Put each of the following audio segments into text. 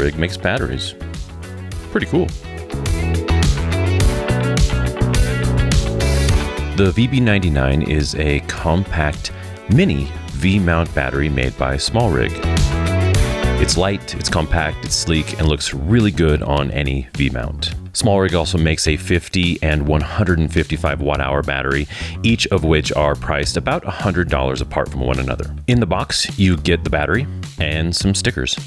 SmallRig makes batteries. Pretty cool. The VB99 is a compact mini V-mount battery made by SmallRig. It's light, it's compact, it's sleek, and looks really good on any V-mount. SmallRig also makes a 50 and 155 watt-hour battery, each of which are priced about $100 apart from one another. In the box, you get the battery and some stickers.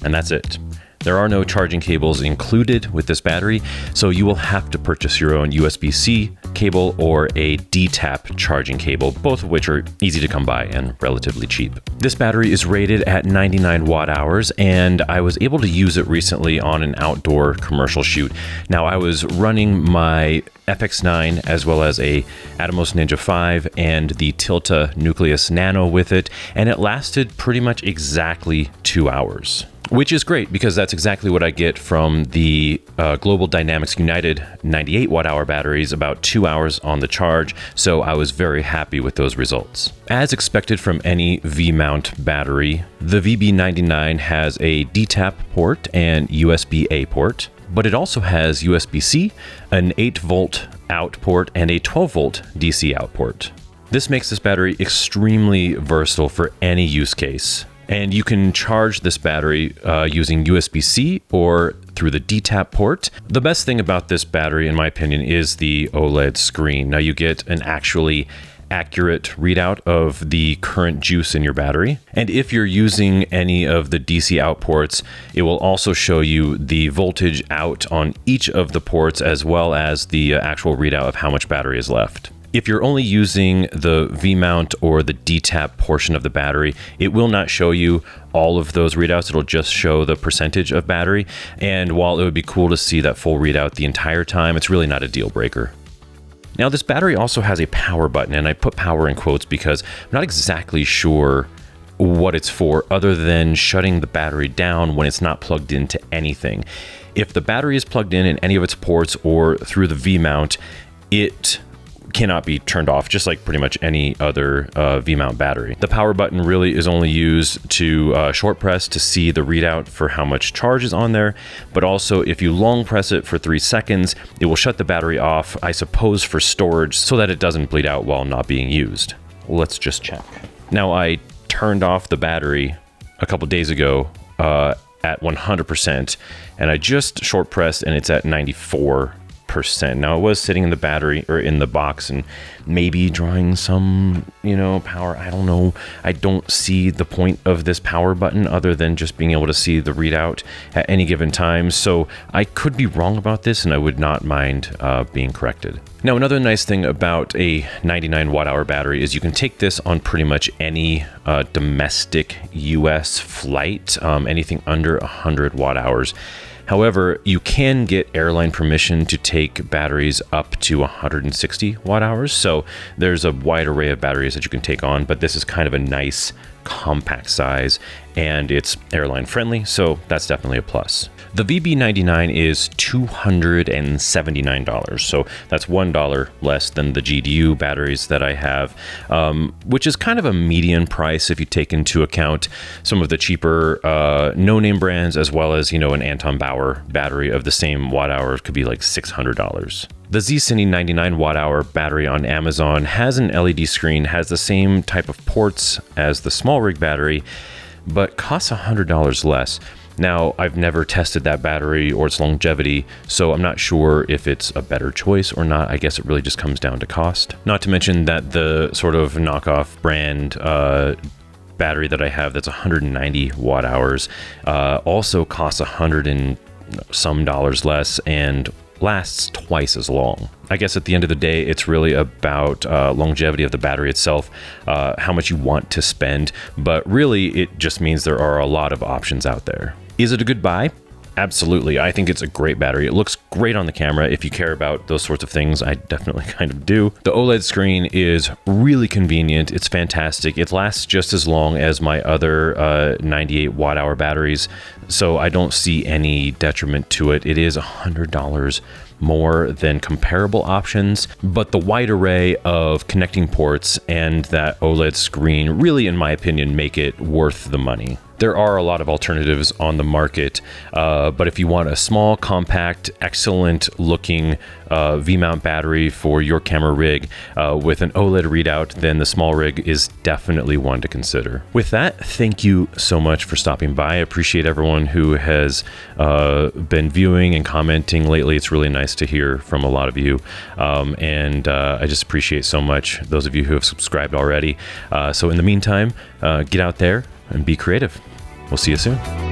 And that's it. There are no charging cables included with this battery, so you will have to purchase your own USB-C cable or a D-tap charging cable, both of which are easy to come by and relatively cheap. This battery is rated at 99 watt hours, and I was able to use it recently on an outdoor commercial shoot. Now, I was running my FX9 as well as a Atomos Ninja 5 and the Tilta Nucleus Nano with it, and it lasted pretty much exactly 2 hours. Which is great because that's exactly what I get from the Global Dynamics United 98 watt-hour batteries, about 2 hours on the charge, so I was very happy with those results. As expected from any V-mount battery, the VB99 has a D-tap port and USB-A port, but it also has USB-C, an 8-volt out port, and a 12-volt DC out port. This makes this battery extremely versatile for any use case. And you can charge this battery using USB-C or through the D-tap port. The best thing about this battery, in my opinion, is the OLED screen. Now you get an actually accurate readout of the current juice in your battery. And if you're using any of the DC out ports, it will also show you the voltage out on each of the ports as well as the actual readout of how much battery is left. If you're only using the V-mount or the D-tap portion of the battery, it will not show you all of those readouts. It'll just show the percentage of battery. And while it would be cool to see that full readout the entire time, it's really not a deal breaker. Now, this battery also has a power button, and I put power in quotes because I'm not exactly sure what it's for other than shutting the battery down when it's not plugged into anything. If the battery is plugged in any of its ports or through the V-mount, it cannot be turned off, just like pretty much any other V-mount battery. The power button really is only used to short press to see the readout for how much charge is on there, but also if you long press it for 3 seconds, it will shut the battery off, I suppose for storage, so that it doesn't bleed out while not being used. Let's just check. Now, I turned off the battery a couple days ago at 100%, and I just short pressed and it's at 94%. Now, it was sitting in the battery or in the box and maybe drawing some, power. I don't know. I don't see the point of this power button other than just being able to see the readout at any given time. So I could be wrong about this and I would not mind being corrected. Now, another nice thing about a 99 watt-hour battery is you can take this on pretty much any domestic US flight, anything under 100 watt-hours. However, you can get airline permission to take batteries up to 160 watt-hours. So there's a wide array of batteries that you can take on, but this is kind of a nice compact size and it's airline friendly, so that's definitely a plus. The VB99 is $279, so that's $1 less than the GDU batteries that I have, which is kind of a median price if you take into account some of the cheaper no-name brands, as well as, an Anton Bauer battery of the same watt hour could be like $600. The Z-Cine 99 watt-hour battery on Amazon has an LED screen, has the same type of ports as the SmallRig battery, but costs $100 less. Now, I've never tested that battery or its longevity, so I'm not sure if it's a better choice or not. I guess it really just comes down to cost. Not to mention that the sort of knockoff brand battery that I have that's 190 watt hours also costs $100 and some dollars less and lasts twice as long. I guess at the end of the day, it's really about longevity of the battery itself, how much you want to spend, but really it just means there are a lot of options out there. Is it a good buy? Absolutely. I think it's a great battery. It looks great on the camera. If you care about those sorts of things, I definitely kind of do. The OLED screen is really convenient. It's fantastic. It lasts just as long as my other 98 watt hour batteries, so I don't see any detriment to it. It is $100 more than comparable options, but the wide array of connecting ports and that OLED screen really, in my opinion, make it worth the money. There are a lot of alternatives on the market, but if you want a small, compact, excellent looking V-mount battery for your camera rig with an OLED readout, then the SmallRig is definitely one to consider. With that, thank you so much for stopping by. I appreciate everyone who has been viewing and commenting lately. It's really nice to hear from a lot of you, and I just appreciate so much those of you who have subscribed already. So in the meantime, get out there and be creative. We'll see you soon.